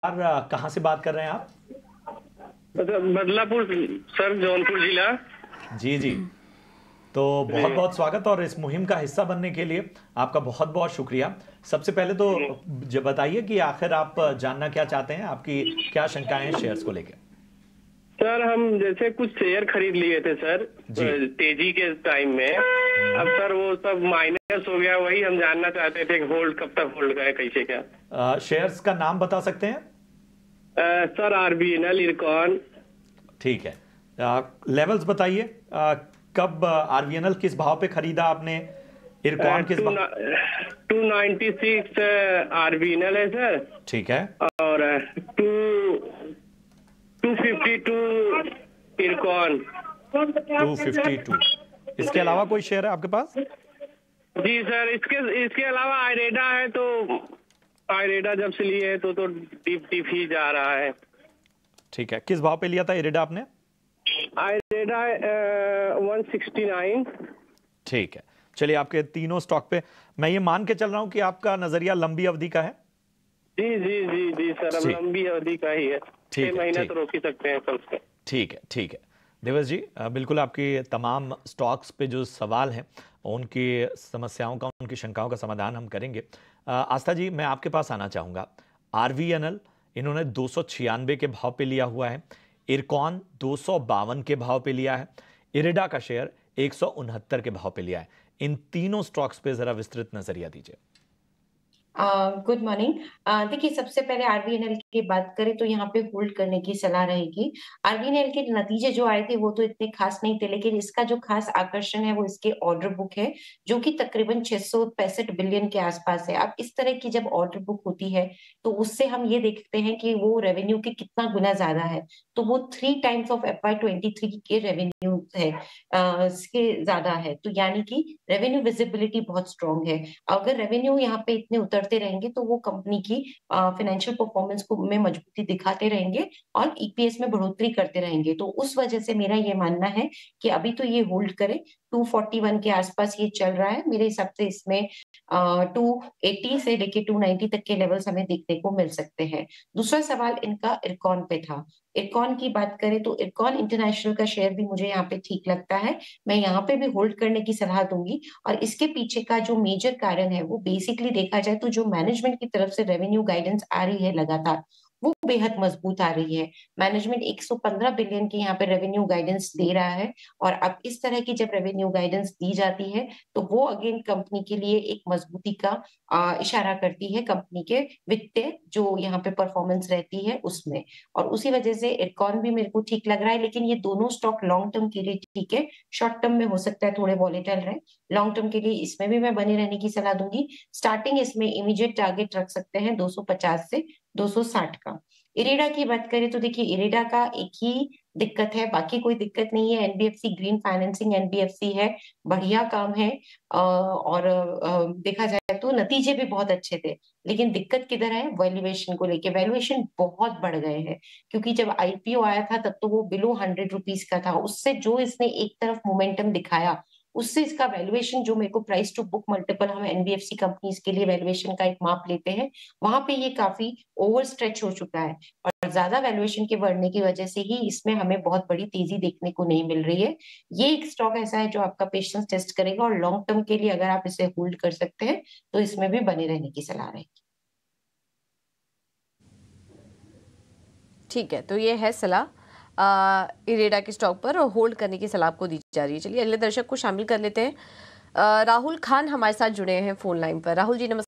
कहाँ से बात कर रहे हैं आप? बदलापुर सर, जौनपुर जिला। जी जी। तो बहुत बहुत स्वागत और इस मुहिम का हिस्सा बनने के लिए आपका बहुत बहुत शुक्रिया। सबसे पहले तो बताइए कि आखिर आप जानना क्या चाहते हैं, आपकी क्या शंकाएं हैं शेयर्स को लेकर? सर, हम जैसे कुछ शेयर खरीद लिए थे सर तेजी के टाइम में। अब सर वो सब माइनस हो गया, वही हम जानना चाहते थे होल्ड कब तक होल्ड करें, कैसे क्या। शेयर्स का नाम बता सकते हैं? Sir RBNL, IRCON. ठीक है। लेवल्स बताइए, कब आरबीएनएल किस भाव पे खरीदा आपने? इरकॉन किस भाव? 296 आरबीएनएल है सर। ठीक है। और 252 इरकॉन। 252। इसके अलावा कोई शेयर है आपके पास? जी सर, इसके अलावा आयरेडा है। तो आयरेडा जब से लिए है तो डिप ही जा रहा है। ठीक है। किस भाव पे लिया था इरेडा आपने? आयरेडा 169। ठीक है। चलिए, आपके तीनों स्टॉक पे मैं ये मान के चल रहा हूं कि आपका नजरिया लंबी अवधि का है। जी जी जी जी सर, अब लंबी अवधि का ही है। 6 महीने तो रोक ही सकते हैं सर। ठीक है, ठीक है देवस जी, बिल्कुल आपकी तमाम स्टॉक्स पे जो सवाल हैं, उनकी समस्याओं का, उनकी शंकाओं का समाधान हम करेंगे। आस्था जी, मैं आपके पास आना चाहूँगा। आरवीएनएल इन्होंने 296 के भाव पे लिया हुआ है। इरकॉन 252 के भाव पे लिया है। इरेडा का शेयर 169 के भाव पे लिया है। इन तीनों स्टॉक्स पे जरा विस्तृत नजरिया दीजिए। Good morning. देखिए, सबसे पहले आरबीएनएल की बात करें तो यहाँ पे होल्ड करने की सलाह रहेगी। आरबीएनएल के नतीजे जो आए थे वो तो इतने खास नहीं थे, लेकिन इसका जो खास आकर्षण है वो इसके ऑर्डर बुक है, जो कि तकरीबन 665 बिलियन के आसपास है। अब इस तरह की जब ऑर्डर बुक होती है तो उससे हम ये देखते हैं कि वो रेवेन्यू के कितना गुना ज्यादा है। तो वो 3 टाइम्स ऑफ FY23 के रेवेन्यू है, इसके ज्यादा है। तो यानी कि रेवेन्यू विजिबिलिटी बहुत स्ट्रांग है। अगर रेवेन्यू यहाँ पे इतने उतरते रहेंगे तो वो कंपनी की फाइनेंशियल परफॉर्मेंस को में मजबूती दिखाते रहेंगे और ईपीएस में बढ़ोतरी करते रहेंगे। तो उस वजह से मेरा ये मानना है कि अभी तो ये होल्ड करे। 241 के आसपास ये चल रहा है मेरे हिसाब से। इसमें 280 से लेके 290 तक के लेवल्स हमें देखने को मिल सकते हैं। दूसरा सवाल इनका इरकॉन पे था। इरकॉन की बात करें तो इरकॉन इंटरनेशनल का शेयर भी मुझे यहाँ पे ठीक लगता है। मैं यहाँ पे भी होल्ड करने की सलाह दूंगी। और इसके पीछे का जो मेजर कारण है वो बेसिकली देखा जाए तो जो मैनेजमेंट की तरफ से रेवेन्यू गाइडेंस आ रही है लगातार, वो बेहद मजबूत आ रही है। मैनेजमेंट 115 बिलियन की यहाँ पे रेवेन्यू गाइडेंस दे रहा है। और अब इस तरह की जब रेवेन्यू गाइडेंस दी जाती है तो वो अगेन कंपनी के लिए एक मजबूती का इशारा करती है, कंपनी के वित्तीय जो यहाँ पे परफॉर्मेंस रहती है उसमें। और उसी वजह से इरकॉन भी मेरे को ठीक लग रहा है। लेकिन ये दोनों स्टॉक लॉन्ग टर्म के लिए ठीक है, शॉर्ट टर्म में हो सकता है थोड़े वॉलेटाइल रहे। लॉन्ग टर्म के लिए इसमें भी मैं बने रहने की सलाह दूंगी। स्टार्टिंग इसमें इमीडिएट टारगेट रख सकते हैं 250 से 260 का। इरेडा की बात करें तो देखिए, इरेडा का एक ही दिक्कत है, बाकी कोई दिक्कत नहीं है। एनबीएफसी ग्रीन फाइनेंसिंग एनबीएफसी है, बढ़िया काम है। और देखा जाए तो नतीजे भी बहुत अच्छे थे। लेकिन दिक्कत किधर है? वैल्यूएशन को लेके। वैल्यूएशन बहुत बढ़ गए हैं, क्योंकि जब आईपीओ आया था तब तो वो बिलो 100 रुपीज का था। उससे जो इसने एक तरफ मोमेंटम दिखाया, उससे इसका वैल्यूएशन, जो मेरे को प्राइस टू बुक मल्टीपल हम एनबीएफसी कंपनीज के लिए वैल्यूएशन का एक माप लेते हैं, वहां पे ये काफी ओवर स्ट्रेच हो चुका है। और ज्यादा वैल्यूएशन के बढ़ने की वजह से ही इसमें हमें बहुत बड़ी तेजी देखने को नहीं मिल रही है। ये एक स्टॉक ऐसा है जो आपका पेशेंस टेस्ट करेगा, और लॉन्ग टर्म के लिए अगर आप इसे होल्ड कर सकते हैं तो इसमें भी बने रहने की सलाह रहेगी। ठीक है, तो ये है सलाह इरेडा के स्टॉक पर, और होल्ड करने की सलाह आपको दी जा रही है। चलिए अगले दर्शक को शामिल कर लेते हैं। राहुल खान हमारे साथ जुड़े हैं फोन लाइन पर। राहुल जी नमस्कार।